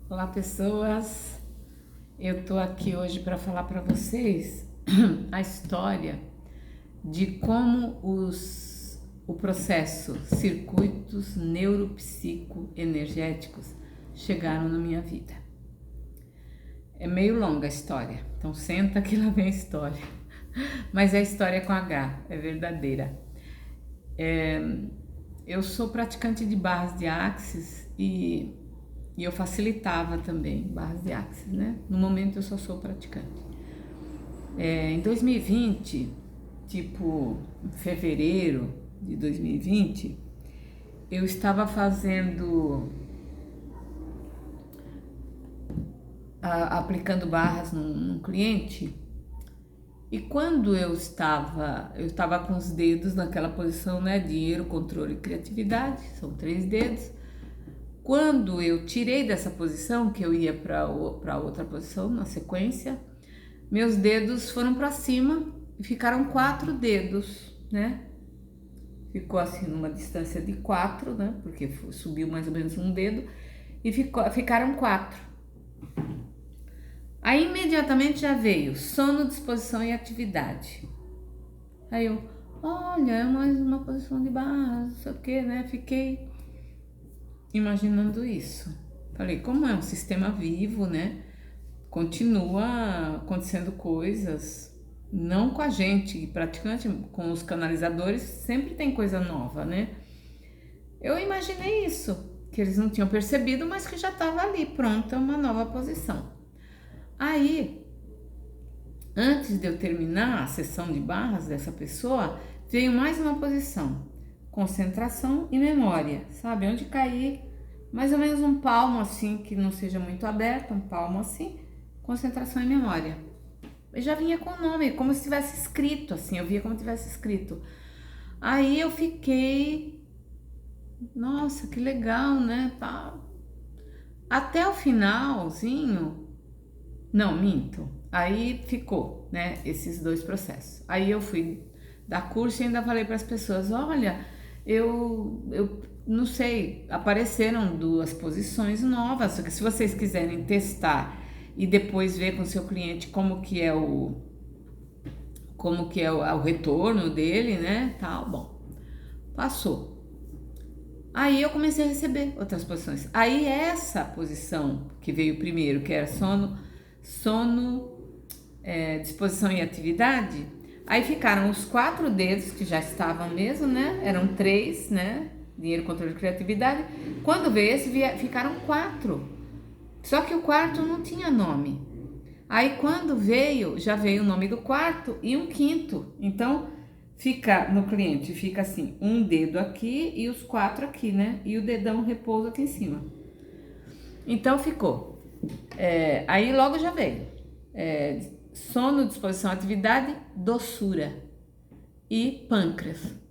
Olá, pessoas. Eu tô aqui hoje para falar para vocês a história de como o processo circuitos neuropsicoenergéticos chegaram na minha vida. É meio longa a história, então senta que lá vem a história. Mas é a história com H, é verdadeira. Eu sou praticante de barras de Axis e eu facilitava também barras de Axis, né? No momento eu só sou praticante. Em 2020, tipo em fevereiro de 2020, eu estava aplicando barras num cliente. E quando eu estava com os dedos naquela posição, né? Dinheiro, controle e criatividade, são 3 dedos. Quando eu tirei dessa posição, que eu ia para outra posição na sequência, meus dedos foram para cima e ficaram 4 dedos, né? Ficou assim numa distância de 4, né? Porque subiu mais ou menos um dedo e ficaram 4. Aí imediatamente já veio sono, disposição e atividade. Aí eu, olha, é mais uma posição de barra, não sei o que, né? Fiquei imaginando isso. Falei, como é um sistema vivo, né? Continua acontecendo coisas, não com a gente, praticante, com os canalizadores, sempre tem coisa nova, né? Eu imaginei isso, que eles não tinham percebido, mas que já estava ali, pronta uma nova posição. Aí, antes de eu terminar a sessão de barras dessa pessoa, veio mais uma posição, concentração e memória, sabe? Onde cair mais ou menos um palmo assim, que não seja muito aberto, um palmo assim, concentração e memória. Eu já vinha com o nome, como se tivesse escrito, assim, eu via como tivesse escrito. Aí eu fiquei, nossa, que legal, né? Até o finalzinho, não, minto. Aí ficou, né, esses 2 processos. Aí eu fui dar curso e ainda falei para as pessoas, olha, eu não sei, apareceram 2 posições novas, só que se vocês quiserem testar e depois ver com o seu cliente como que é o retorno dele, né, tal, bom, passou. Aí eu comecei a receber outras posições. Aí essa posição que veio primeiro, que era disposição e atividade, aí ficaram os 4 dedos que já estavam mesmo, né? Eram 3, né? Dinheiro, controle e criatividade. Quando veio esse, ficaram 4. Só que o quarto não tinha nome. Aí quando veio, já veio o nome do quarto e um quinto. Então fica no cliente, fica assim, um dedo aqui e os 4 aqui, né? E o dedão repousa aqui em cima. Então ficou. Aí logo já veio. Sono, disposição, atividade, doçura e pâncreas.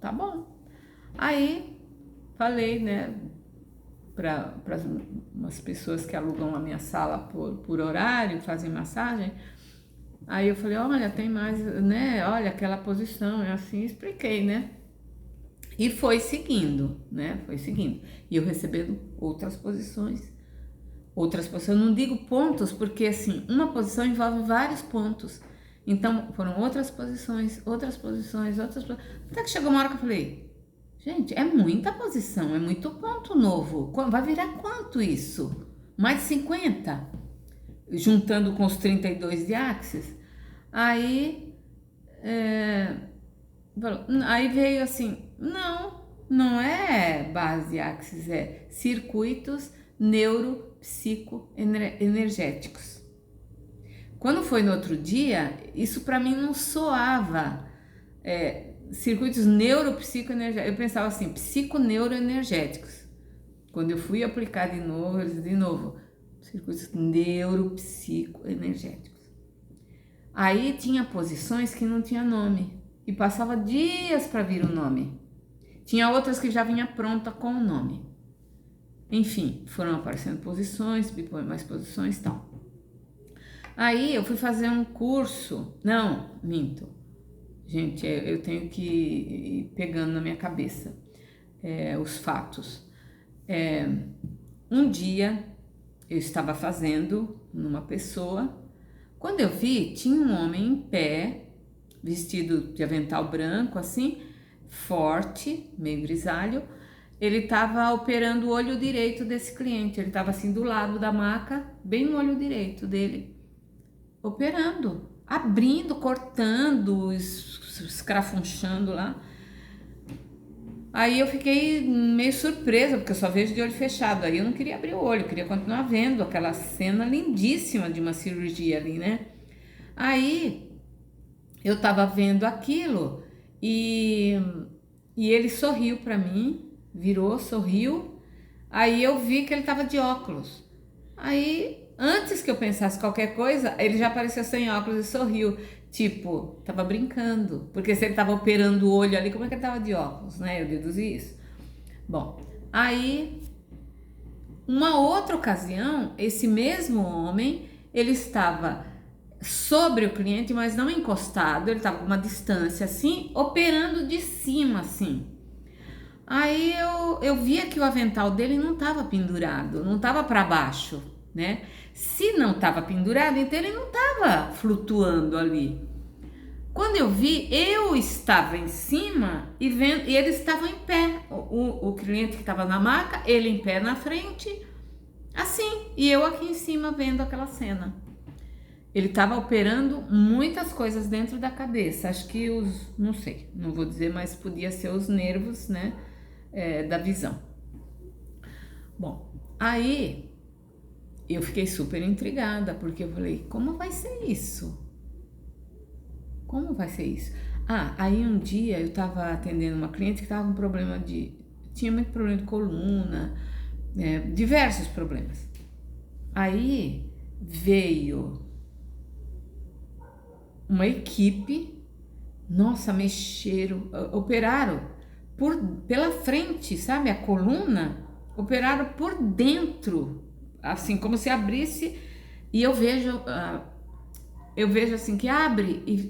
Tá bom. Aí falei, né, para umas pessoas que alugam a minha sala por horário, fazem massagem. Aí eu falei, olha, tem mais, né? Olha, aquela posição, é assim, expliquei, né? E foi seguindo, né? Foi seguindo. E eu recebendo outras posições. Eu não digo pontos, porque assim, uma posição envolve vários pontos. Então, foram outras posições. Até que chegou uma hora que eu falei, gente, é muita posição, é muito ponto novo. Vai virar quanto isso? Mais de 50? Juntando com os 32 de Axis. Aí, aí veio assim, não é base de Axis, é circuitos neuropsicoenergéticos. Quando foi no outro dia, isso para mim não soava circuitos neuropsicoenergéticos. Eu pensava assim, psiconeuroenergéticos. Quando eu fui aplicar de novo, circuitos neuropsicoenergéticos. Aí tinha posições que não tinha nome e passava dias para vir o nome. Tinha outras que já vinha pronta com o nome. Enfim, foram aparecendo posições, mais posições e tal. Aí eu fui fazer um curso. Não, minto. Gente, eu tenho que ir pegando na minha cabeça os fatos. Um dia eu estava fazendo numa pessoa, quando eu vi, tinha um homem em pé, vestido de avental branco, assim, forte, meio grisalho. Ele estava operando o olho direito desse cliente, ele estava assim do lado da maca, bem no olho direito dele, operando, abrindo, cortando, escrafunchando lá. Aí eu fiquei meio surpresa, porque eu só vejo de olho fechado. Aí eu não queria abrir o olho, eu queria continuar vendo aquela cena lindíssima de uma cirurgia ali, né? Aí eu tava vendo aquilo e, e ele sorriu pra mim, virou, sorriu. Aí eu vi que ele tava de óculos. Aí, antes que eu pensasse qualquer coisa, ele já apareceu sem óculos e sorriu. Tipo, tava brincando. Porque se ele tava operando o olho ali, como é que ele tava de óculos, né? Eu deduzi isso. Bom, aí, uma outra ocasião, esse mesmo homem, ele estava sobre o cliente, mas não encostado, ele estava com uma distância assim, operando de cima assim. Aí eu via que o avental dele não estava pendurado, não estava para baixo, né? Se não estava pendurado, então ele não estava flutuando ali. Quando eu vi, eu estava em cima e vendo, e ele estava em pé. O cliente que estava na maca, ele em pé na frente, assim, e eu aqui em cima vendo aquela cena. Ele estava operando muitas coisas dentro da cabeça. Acho que não sei, não vou dizer, mas podia ser os nervos, né, da visão. Bom, aí eu fiquei super intrigada, porque eu falei, como vai ser isso? Como vai ser isso? Aí um dia eu estava atendendo uma cliente que estava com problema tinha muito problema de coluna, diversos problemas. Aí veio uma equipe, nossa, mexeram, operaram pela frente, sabe, a coluna, operaram por dentro, assim, como se abrisse, e eu vejo assim, que abre, e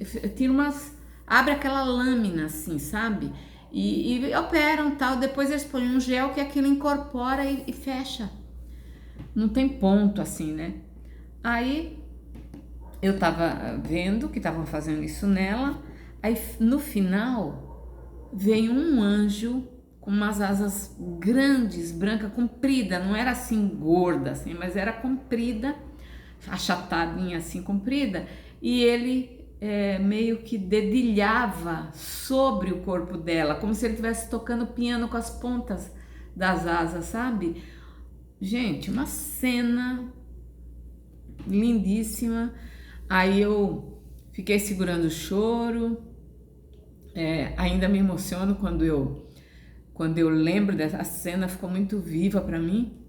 abre aquela lâmina, assim, sabe, e operam tal, depois eles põem um gel que aquilo incorpora e fecha, não tem ponto, assim, né, aí eu tava vendo que estavam fazendo isso nela, aí no final veio um anjo com umas asas grandes, branca, comprida, não era assim gorda, assim, mas era comprida, achatadinha assim, comprida, e ele meio que dedilhava sobre o corpo dela, como se ele estivesse tocando piano com as pontas das asas, sabe? Gente, uma cena lindíssima. Aí eu fiquei segurando o choro, ainda me emociono quando eu lembro dessa cena, ficou muito viva para mim.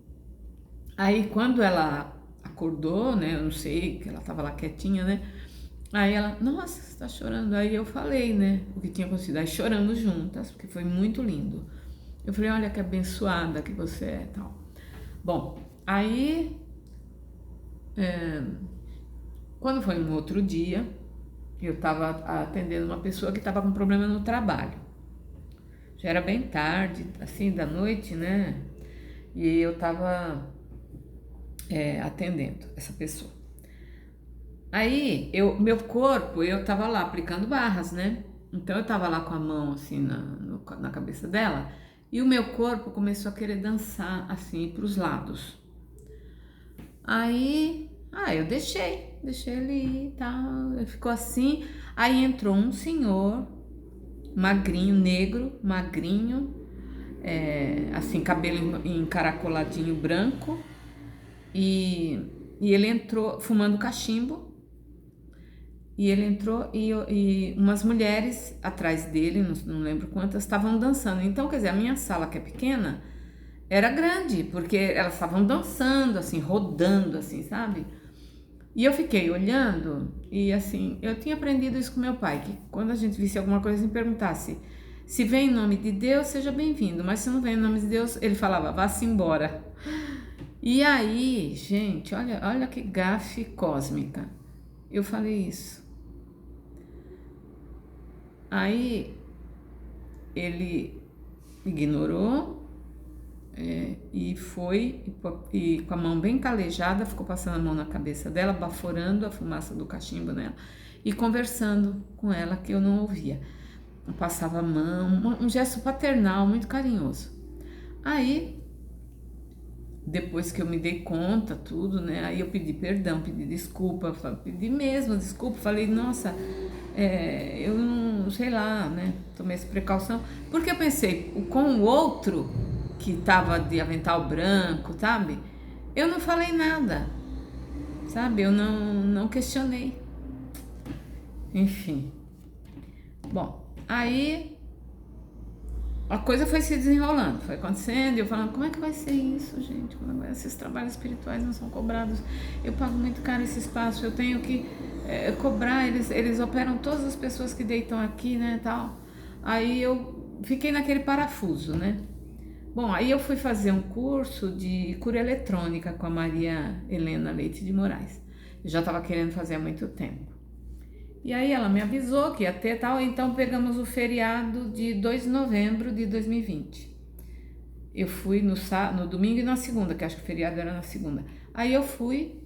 Aí quando ela acordou, né, eu não sei, que ela tava lá quietinha, né, aí ela, nossa, você tá chorando? Aí eu falei, né, o que tinha acontecido, aí choramos juntas, porque foi muito lindo. Eu falei, olha que abençoada que você é, tal. Bom, aí quando foi um outro dia, eu estava atendendo uma pessoa que estava com problema no trabalho. Já era bem tarde, assim, da noite, né? E eu estava atendendo essa pessoa. Aí, meu corpo, eu estava lá aplicando barras, né? Então eu estava lá com a mão assim na cabeça dela e o meu corpo começou a querer dançar assim para os lados. Aí, eu deixei ele ir e tal, ficou assim. Aí entrou um senhor, magrinho, negro, magrinho, assim, cabelo encaracoladinho branco, e ele entrou fumando cachimbo. E ele entrou e umas mulheres atrás dele, não lembro quantas, estavam dançando. Então, quer dizer, a minha sala, que é pequena, era grande, porque elas estavam dançando, assim, rodando, assim, sabe? E eu fiquei olhando e, assim, eu tinha aprendido isso com meu pai, que quando a gente visse alguma coisa e perguntasse se vem em nome de Deus, seja bem-vindo, mas se não vem em nome de Deus, ele falava, vá-se embora. E aí, gente, olha que gafe cósmica. Eu falei isso. Aí ele ignorou, e foi, e com a mão bem calejada, ficou passando a mão na cabeça dela, baforando a fumaça do cachimbo nela e conversando com ela, que eu não ouvia. Eu passava a mão, um gesto paternal muito carinhoso. Aí, depois que eu me dei conta, tudo, né? Aí eu pedi perdão, pedi desculpa, pedi mesmo desculpa, falei, nossa, eu não, sei lá, né? Tomei essa precaução, porque eu pensei, com o outro que tava de avental branco, sabe? Eu não falei nada, sabe? Eu não questionei. Enfim. Bom, aí a coisa foi se desenrolando, foi acontecendo, e eu falando, como é que vai ser isso, gente? Esses trabalhos espirituais não são cobrados, eu pago muito caro esse espaço, eu tenho que cobrar, eles operam todas as pessoas que deitam aqui, né, tal. Aí eu fiquei naquele parafuso, né? Bom, aí eu fui fazer um curso de cura eletrônica com a Maria Helena Leite de Moraes. Eu já estava querendo fazer há muito tempo. E aí ela me avisou que ia ter tal, então pegamos o feriado de 2 de novembro de 2020. Eu fui no domingo e na segunda, que acho que o feriado era na segunda. Aí eu fui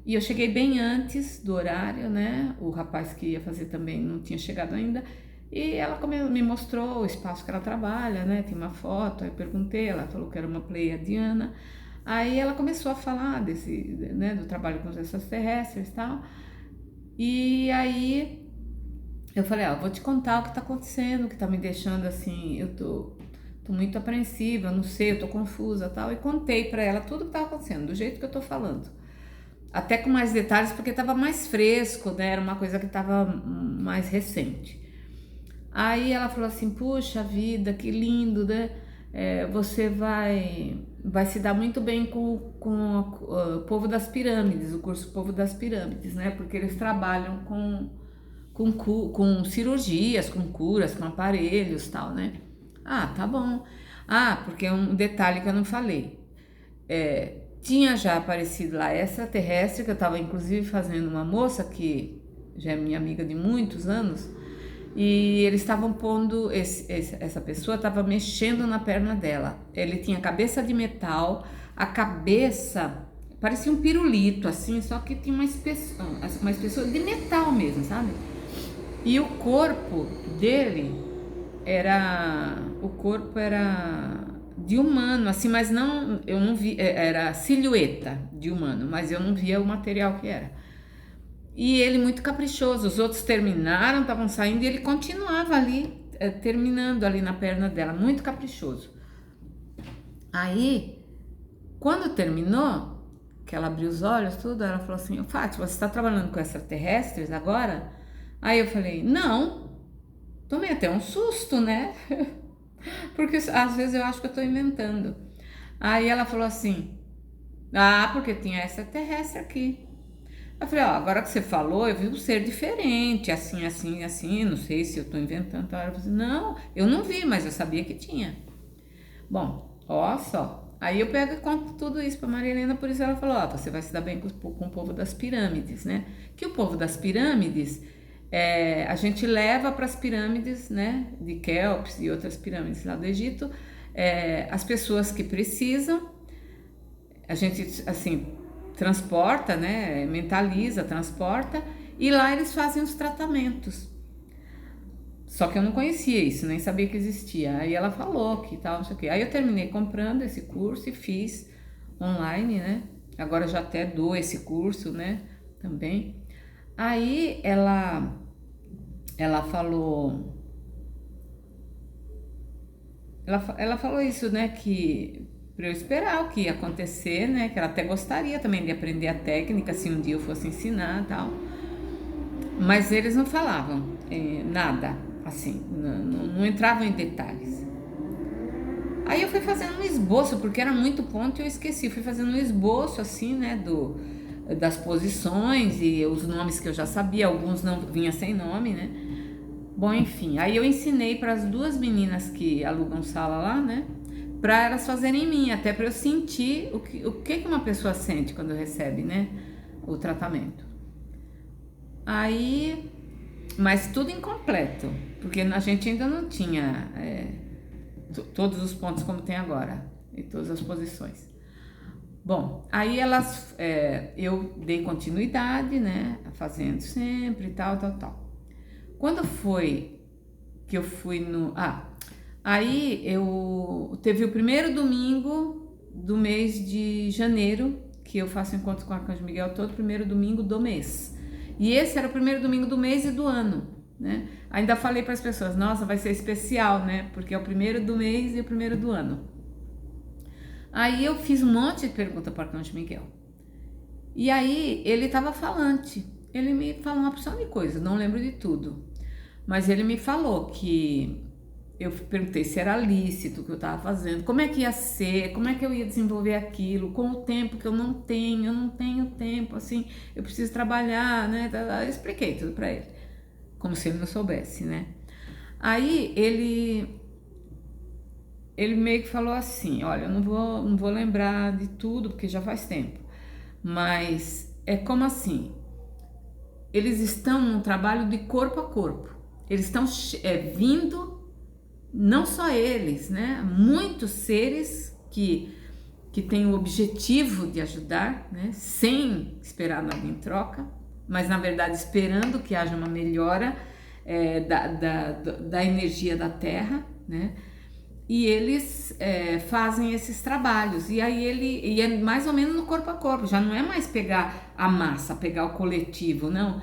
e eu cheguei bem antes do horário, né? O rapaz que ia fazer também não tinha chegado ainda. E ela me mostrou o espaço que ela trabalha, né? Tem uma foto, aí eu perguntei, ela falou que era uma pleiadiana. Aí ela começou a falar né, do trabalho com os extraterrestres e tal. E aí eu falei, vou te contar o que tá acontecendo, o que tá me deixando assim, eu tô muito apreensiva, não sei, eu tô confusa, tal. E contei pra ela tudo que tava acontecendo, do jeito que eu tô falando. Até com mais detalhes, porque tava mais fresco, né? Era uma coisa que tava mais recente. Aí ela falou assim, puxa vida, que lindo, né? Você vai se dar muito bem com o Povo das Pirâmides, o curso Povo das Pirâmides, né? Porque eles trabalham com cirurgias, com curas, com aparelhos e tal, né? Ah, tá bom. Ah, porque é um detalhe que eu não falei. Tinha já aparecido lá extraterrestre, que eu estava inclusive fazendo uma moça que já é minha amiga de muitos anos, e eles estavam pondo, essa pessoa estava mexendo na perna dela. Ele tinha cabeça de metal, a cabeça parecia um pirulito, assim, só que tinha uma espessura de metal mesmo, sabe? E o corpo dele era de humano, assim, mas não, eu não vi, era silhueta de humano, mas eu não via o material que era. E ele muito caprichoso, os outros terminaram, estavam saindo e ele continuava ali, terminando ali na perna dela, muito caprichoso. Aí, quando terminou, que ela abriu os olhos, tudo, ela falou assim, Fátima, você está trabalhando com extraterrestres agora? Aí eu falei, não, tomei até um susto, né? Porque às vezes eu acho que eu tô inventando. Aí ela falou assim, porque tinha extraterrestre aqui. Eu falei, agora que você falou, eu vi um ser diferente, assim, assim, assim, não sei se eu tô inventando. Ela falou assim, não, eu não vi, mas eu sabia que tinha. Bom, ó só. Aí eu pego e conto tudo isso pra Maria Helena, por isso ela falou, você vai se dar bem com o povo das pirâmides, né? Que o povo das pirâmides, a gente leva para as pirâmides, né? De Quéops e outras pirâmides lá do Egito, as pessoas que precisam, a gente, assim, transporta, né, mentaliza, transporta, e lá eles fazem os tratamentos. Só que eu não conhecia isso, nem sabia que existia. Aí ela falou que tal, não sei o quê. Aí eu terminei comprando esse curso e fiz online, né? Agora eu já até dou esse curso, né, também. Aí ela falou... Ela falou isso, né, que para eu esperar o que ia acontecer, né, que ela até gostaria também de aprender a técnica, se um dia eu fosse ensinar e tal. Mas eles não falavam nada, assim, não entravam em detalhes. Aí eu fui fazendo um esboço, porque era muito ponto e eu esqueci. Fui fazendo um esboço, assim, né, das posições e os nomes que eu já sabia, alguns não vinha sem nome, né. Bom, enfim, aí eu ensinei para as duas meninas que alugam sala lá, né, para elas fazerem em mim, até para eu sentir o que uma pessoa sente quando recebe, né, o tratamento. Aí, mas tudo incompleto, porque a gente ainda não tinha todos os pontos como tem agora. e todas as posições. Bom, aí eu dei continuidade, né, fazendo sempre, tal. Quando foi que eu fui aí teve o primeiro domingo do mês de janeiro, que eu faço encontro com o Arcanjo Miguel todo primeiro domingo do mês. E esse era o primeiro domingo do mês e do ano, né? Ainda falei para as pessoas, nossa, vai ser especial, né? Porque é o primeiro do mês e o primeiro do ano. Aí eu fiz um monte de pergunta para o Arcanjo Miguel. E aí ele estava falante. Ele me falou uma porção de coisas, não lembro de tudo. Mas ele me falou que eu perguntei se era lícito o que eu estava fazendo, como é que ia ser, como é que eu ia desenvolver aquilo, com o tempo que eu não tenho tempo, assim, eu preciso trabalhar, né? Eu expliquei tudo para ele, como se ele não soubesse, né? Aí ele meio que falou assim, olha, eu não vou lembrar de tudo, porque já faz tempo, mas é como assim, eles estão num trabalho de corpo a corpo, eles estão vindo, não só eles, né, muitos seres que têm o objetivo de ajudar, né, sem esperar nada em troca, mas na verdade esperando que haja uma melhora da energia da Terra, né, e eles fazem esses trabalhos, e aí é mais ou menos no corpo a corpo, já não é mais pegar a massa, pegar o coletivo, não,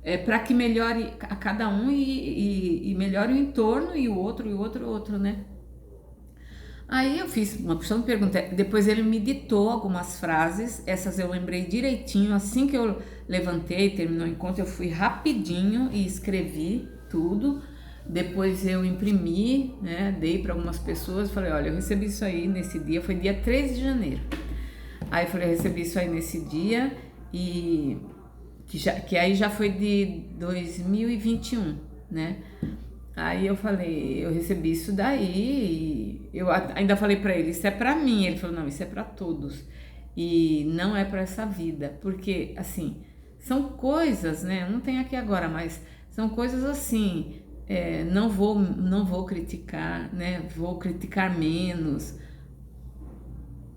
é para que melhore a cada um e melhore o entorno e o outro, né? Aí eu fiz uma porção de perguntas, depois ele me ditou algumas frases, essas eu lembrei direitinho, assim que eu levantei, terminou o encontro, eu fui rapidinho e escrevi tudo. Depois eu imprimi, né, dei para algumas pessoas, falei, olha, eu recebi isso aí nesse dia, foi dia 13 de janeiro. Aí eu falei, eu recebi isso aí nesse dia e que aí já foi de 2021, né? Aí eu falei, eu recebi isso daí e eu ainda falei para ele, isso é para mim. Ele falou, não, isso é para todos e não é para essa vida, porque assim, são coisas, né? Não tem aqui agora, mas são coisas assim, não vou criticar, né? Vou criticar menos.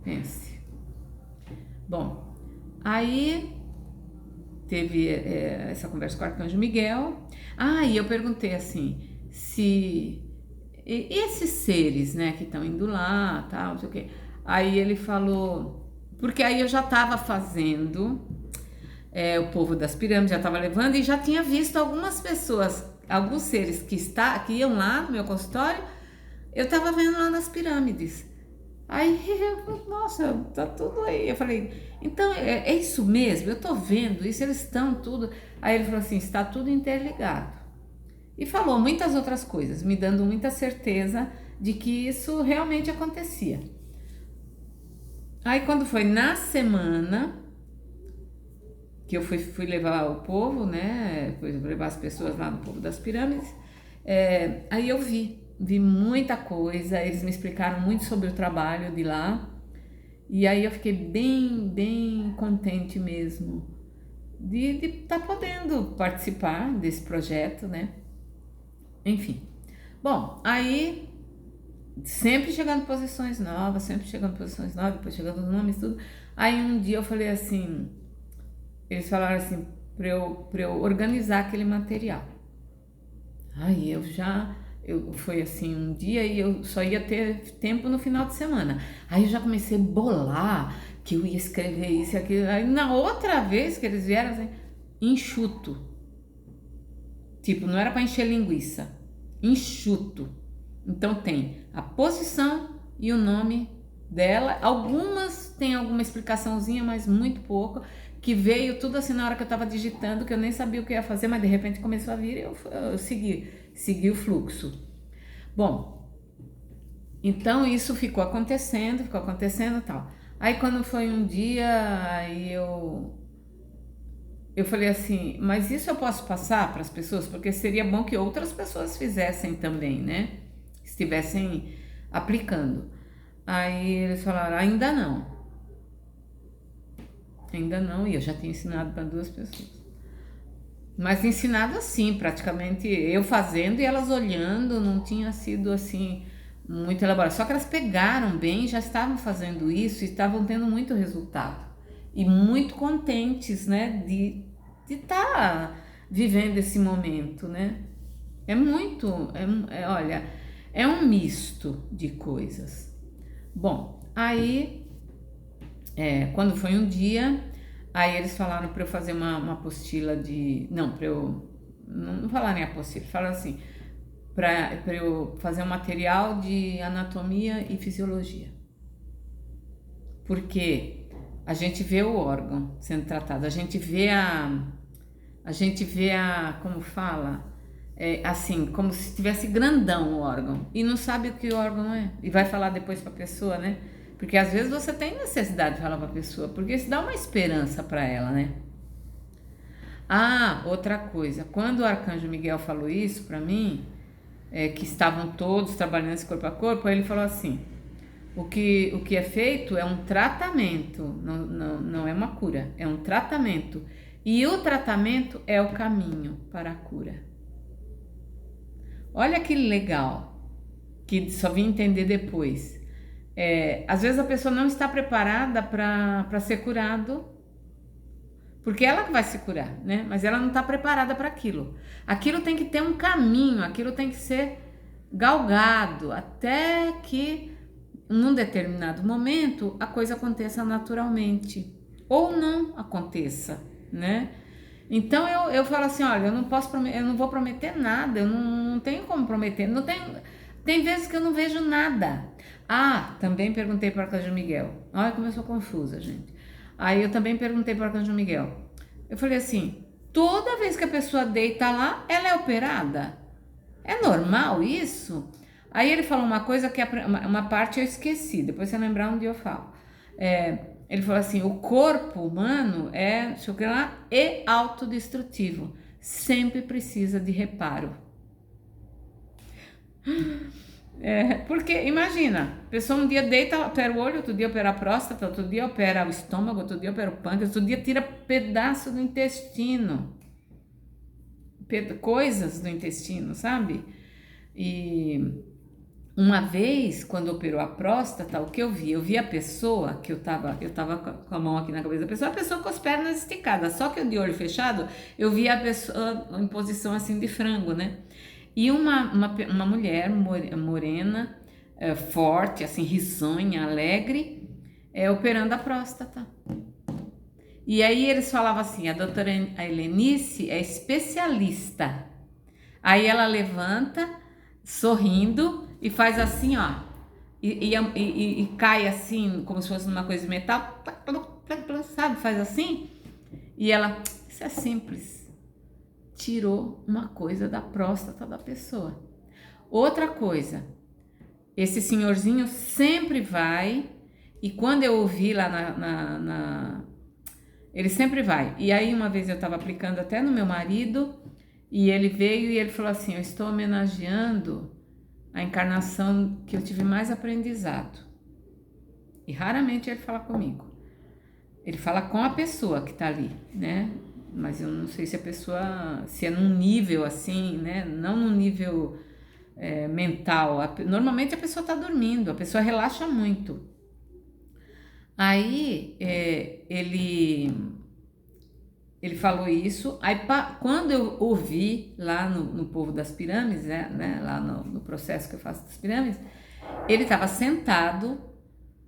Pense. Bom, aí teve essa conversa com o Arcanjo Miguel. E eu perguntei assim, se esses seres, né, que estão indo lá, tal, não sei o quê. Aí ele falou, porque aí eu já estava fazendo o povo das pirâmides, já estava levando e já tinha visto algumas pessoas, alguns seres que iam lá no meu consultório, eu estava vendo lá nas pirâmides. Aí eu falei, nossa, tá tudo aí. Eu falei, então é isso mesmo, eu tô vendo isso, eles estão tudo. Aí ele falou assim, está tudo interligado. E falou muitas outras coisas, me dando muita certeza de que isso realmente acontecia. Aí quando foi na semana que eu fui levar o povo, né, fui levar as pessoas lá no povo das pirâmides, aí eu vi muita coisa, eles me explicaram muito sobre o trabalho de lá, e aí eu fiquei bem contente mesmo de estar podendo participar desse projeto, né? Enfim. Bom, aí sempre chegando em posições novas, depois chegando os nomes, tudo. Aí um dia eu falei assim, eles falaram assim, pra eu organizar aquele material. Aí foi assim um dia e eu só ia ter tempo no final de semana. Aí eu já comecei a bolar que eu ia escrever isso e aquilo. Aí na outra vez que eles vieram assim, enxuto. Tipo, não era para encher linguiça. Enxuto. Então tem a posição e o nome dela. Algumas tem alguma explicaçãozinha, mas muito pouco. Que veio tudo assim na hora que eu tava digitando, que eu nem sabia o que ia fazer, mas de repente começou a vir e eu segui o fluxo. Bom, então isso ficou acontecendo e tal. Aí quando foi um dia, aí eu falei assim, mas isso eu posso passar para as pessoas? Porque seria bom que outras pessoas fizessem também, né? Estivessem aplicando. Aí eles falaram, ainda não, e eu já tinha ensinado para 2 pessoas. Mas ensinado assim, praticamente eu fazendo e elas olhando, não tinha sido assim muito elaborado. Só que elas pegaram bem, já estavam fazendo isso e estavam tendo muito resultado. E muito contentes, né, de estar vivendo esse momento, né? É muito, olha, é um misto de coisas. Bom, aí, quando foi um dia, aí eles falaram para eu fazer uma apostila de... Não, para eu... Não falar nem apostila, falaram assim, para eu fazer um material de anatomia e fisiologia. Porque a gente vê o órgão sendo tratado, a gente vê como fala, assim, como se tivesse grandão o órgão e não sabe o que o órgão é. E vai falar depois para a pessoa, né? Porque às vezes você tem necessidade de falar para a pessoa, porque isso dá uma esperança para ela, né? Ah, outra coisa, quando o Arcanjo Miguel falou isso para mim, que estavam todos trabalhando esse corpo a corpo, aí ele falou assim: o que é feito é um tratamento, não é uma cura, é um tratamento. E o tratamento é o caminho para a cura. Olha que legal, que só vim entender depois. Às vezes a pessoa não está preparada para ser curado, porque ela que vai se curar, né? Mas ela não está preparada para aquilo. Aquilo tem que ter um caminho, aquilo tem que ser galgado, até que num determinado momento a coisa aconteça naturalmente, ou não aconteça, né? Então eu falo assim, olha, eu não vou prometer nada, eu não tenho como prometer, tem vezes que eu não vejo nada. Ah, também perguntei para o Arcanjo Miguel. Olha como eu sou confusa, gente. Aí eu também perguntei para o Arcanjo Miguel. Eu falei assim, toda vez que a pessoa deita lá, ela é operada? É normal isso? Aí ele falou uma coisa que uma parte eu esqueci, depois se eu lembrar um dia eu falo. Ele falou assim, o corpo humano é, sei lá, e autodestrutivo, sempre precisa de reparo. Porque imagina, a pessoa um dia deita, opera o olho, outro dia opera a próstata, outro dia opera o estômago, outro dia opera o pâncreas, outro dia tira pedaço do intestino, coisas do intestino, sabe? E uma vez, quando operou a próstata, o que eu vi? Eu vi a pessoa, que eu tava com a mão aqui na cabeça da pessoa com as pernas esticadas, só que eu de olho fechado, eu vi a pessoa em posição assim de frango, né? E uma mulher morena, forte, assim, risonha, alegre, operando a próstata. E aí eles falavam assim, a doutora Helenice é especialista. Aí ela levanta, sorrindo, e faz assim, ó, e cai assim, como se fosse uma coisa de metal, sabe, faz assim, e ela, isso é simples, tirou uma coisa da próstata da pessoa. Outra coisa, esse senhorzinho sempre vai, e quando eu ouvi lá ele sempre vai, e aí uma vez eu estava aplicando até no meu marido, e ele veio e ele falou assim, eu estou homenageando a encarnação que eu tive mais aprendizado. E raramente ele fala comigo. Ele fala com a pessoa que tá ali, né? Mas eu não sei se a pessoa, se é num nível assim, né? Não num nível mental. Normalmente a pessoa tá dormindo, a pessoa relaxa muito. Aí ele falou isso, aí quando eu ouvi lá no Povo das Pirâmides, né, lá no processo que eu faço das pirâmides, ele estava sentado,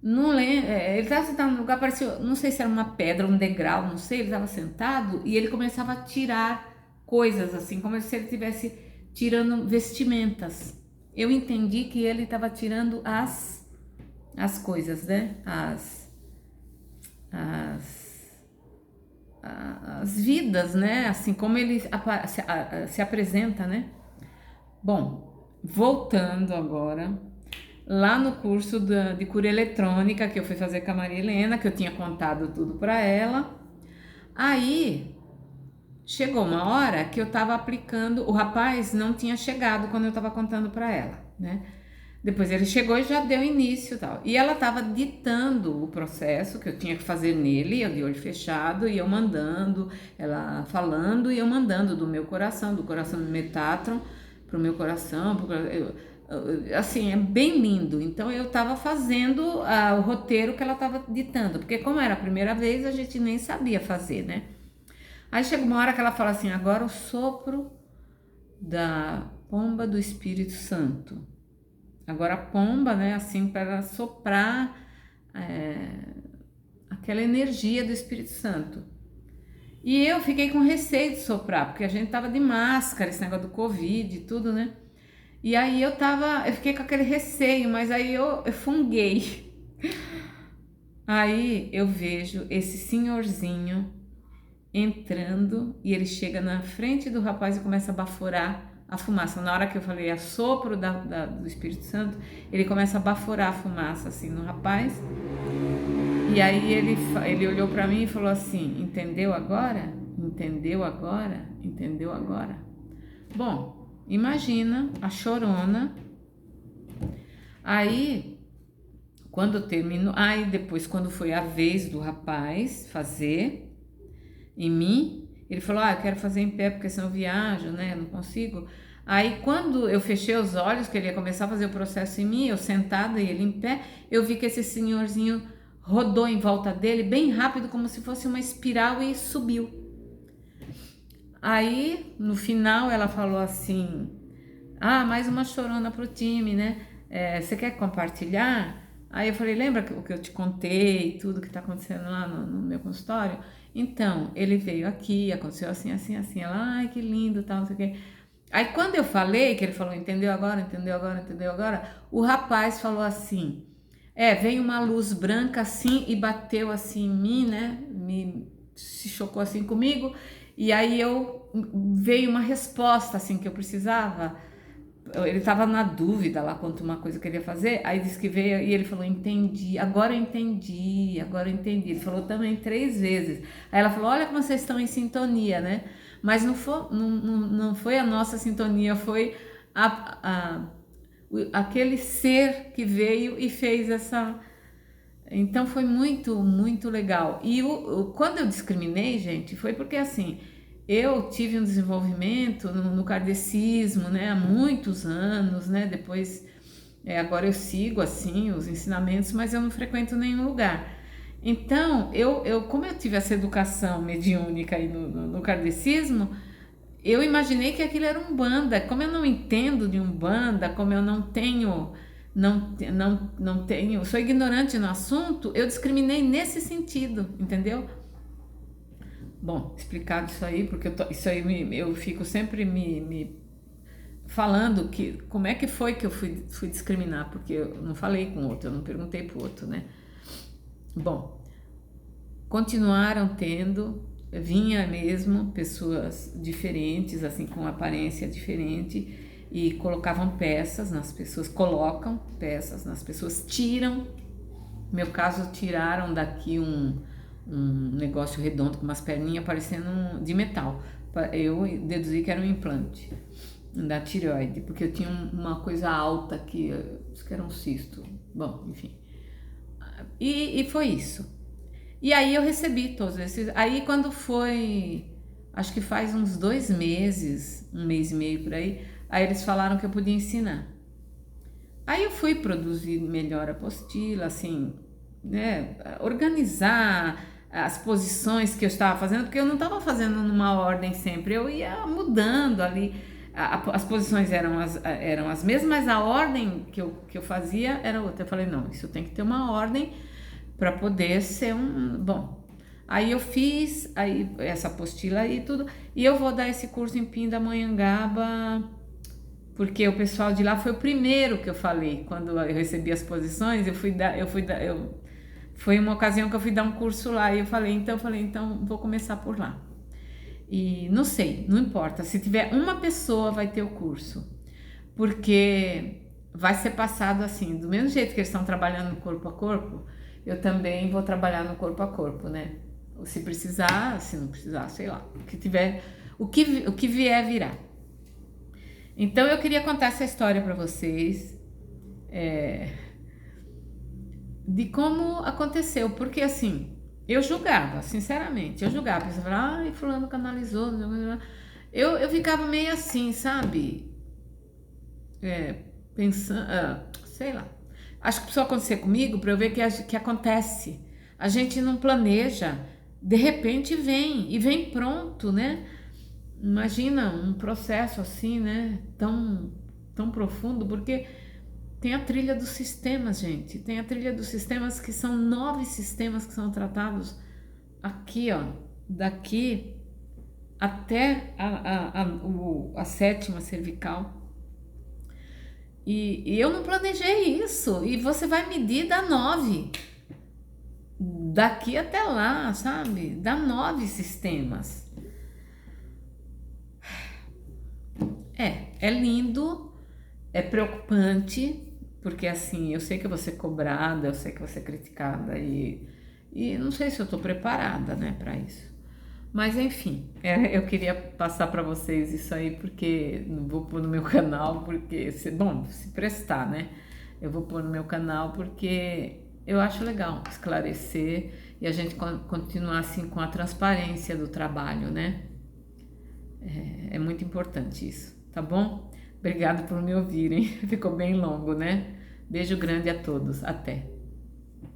ele estava sentado no lugar, parecia, não sei se era uma pedra, um degrau, não sei, ele estava sentado e ele começava a tirar coisas assim, como se ele estivesse tirando vestimentas. Eu entendi que ele estava tirando as coisas, né, as vidas, né? Assim como ele se apresenta, né? Bom, voltando agora, lá no curso de cura eletrônica que eu fui fazer com a Maria Helena, que eu tinha contado tudo para ela, aí chegou uma hora que eu tava aplicando, o rapaz não tinha chegado quando eu tava contando para ela, né? Depois ele chegou e já deu início e tal. E ela estava ditando o processo que eu tinha que fazer nele, eu de olho fechado, e eu mandando, ela falando e eu mandando do meu coração, do coração do Metatron, pro meu coração, assim, é bem lindo. Então eu estava fazendo o roteiro que ela estava ditando, porque como era a primeira vez, a gente nem sabia fazer, né? Aí chega uma hora que ela fala assim: agora o sopro da pomba do Espírito Santo. Agora a pomba, né, assim, para soprar aquela energia do Espírito Santo. E eu fiquei com receio de soprar, porque a gente tava de máscara, esse negócio do Covid e tudo, né? E aí eu fiquei com aquele receio, mas aí eu funguei. Aí eu vejo esse senhorzinho entrando e ele chega na frente do rapaz e começa a baforar a fumaça. Na hora que eu falei assopro do Espírito Santo, ele começa a baforar a fumaça assim no rapaz. E aí ele olhou para mim e falou assim: entendeu agora? Entendeu agora? Entendeu agora? Bom, imagina a chorona. Aí, quando terminou, aí depois quando foi a vez do rapaz fazer em mim, ele falou: eu quero fazer em pé porque senão eu viajo, né? Eu não consigo. Aí quando eu fechei os olhos, que ele ia começar a fazer o processo em mim, eu sentada e ele em pé, eu vi que esse senhorzinho rodou em volta dele bem rápido, como se fosse uma espiral, e subiu. Aí no final ela falou assim: mais uma chorona pro time, né? Você quer compartilhar? Aí eu falei: lembra o que eu te contei, tudo que tá acontecendo lá no meu consultório? Então, ele veio aqui, aconteceu assim, assim, assim. Ela: ai, que lindo, tal, não sei o quê. Aí quando eu falei, que ele falou: entendeu agora, entendeu agora, entendeu agora? O rapaz falou assim: veio uma luz branca assim e bateu assim em mim, né? Se chocou assim comigo. E aí veio uma resposta assim que eu precisava. Ele estava na dúvida lá quanto uma coisa que ele ia fazer. Aí disse que veio e ele falou: entendi, agora eu entendi, agora eu entendi. Ele falou também 3 vezes. Aí ela falou: olha como vocês estão em sintonia, né? Mas não foi a nossa sintonia, foi aquele ser que veio e fez essa. Então foi muito, muito legal. E quando eu discriminei, gente, foi porque assim, eu tive um desenvolvimento no kardecismo, né, há muitos anos, né, depois, agora eu sigo assim os ensinamentos, mas eu não frequento nenhum lugar. Então, como eu tive essa educação mediúnica aí no kardecismo, eu imaginei que aquilo era Umbanda. Como eu não entendo de Umbanda, como eu não tenho, sou ignorante no assunto, eu discriminei nesse sentido, entendeu? Bom, explicado isso aí, porque isso aí eu fico sempre me falando que como é que foi que eu fui discriminar, porque eu não falei com o outro, eu não perguntei pro outro, né? Bom, continuaram tendo, vinha mesmo pessoas diferentes, assim, com aparência diferente, e colocavam peças nas pessoas, colocam peças nas pessoas, tiram. No meu caso, tiraram daqui um negócio redondo com umas perninhas parecendo de metal. Eu deduzi que era um implante da tireoide, porque eu tinha uma coisa alta aqui, isso que era um cisto. Bom, enfim. E foi isso. E aí eu recebi todos esses. Aí quando foi, acho que faz uns 2 meses, 1 mês e meio por aí eles falaram que eu podia ensinar. Aí eu fui produzir melhor a apostila, assim, né, organizar as posições que eu estava fazendo, porque eu não estava fazendo numa ordem sempre, eu ia mudando ali. As posições eram as mesmas, mas a ordem que eu fazia era outra. Eu falei: não, isso tem que ter uma ordem para poder ser bom. Aí eu fiz essa apostila e tudo, e eu vou dar esse curso em Pindamonhangaba, porque o pessoal de lá foi o primeiro que eu falei. Quando eu recebi as posições, foi uma ocasião que eu fui dar um curso lá, e eu falei, então vou começar por lá. E não sei, não importa, se tiver uma pessoa vai ter o curso, porque vai ser passado assim, do mesmo jeito que eles estão trabalhando no corpo a corpo, eu também vou trabalhar no corpo a corpo, né? Se precisar, se não precisar, sei lá, o que vier virá. Então eu queria contar essa história para vocês, de como aconteceu, porque assim, eu julgava, sinceramente, a pessoa falava: ai, fulano canalizou, eu ficava meio assim, sabe? pensando, sei lá. Acho que precisou acontecer comigo para eu ver que acontece. A gente não planeja, de repente vem, e vem pronto, né? Imagina um processo assim, né? Tão profundo, porque tem a trilha dos sistemas, gente. Tem a trilha dos sistemas, que são 9 sistemas que são tratados aqui, ó. Daqui até a sétima cervical. E eu não planejei isso. E você vai medir da 9. Daqui até lá, sabe? Dá 9 sistemas. É lindo, é preocupante, porque assim, eu sei que eu vou ser cobrada, eu sei que eu vou ser criticada e não sei se eu tô preparada, né, para isso. Mas enfim, eu queria passar para vocês isso aí, porque não vou pôr no meu canal, porque, bom, se prestar, né? Eu vou pôr no meu canal porque eu acho legal esclarecer e a gente continuar assim com a transparência do trabalho, né? É muito importante isso, tá bom? Obrigado por me ouvirem. Ficou bem longo, né? Beijo grande a todos. Até.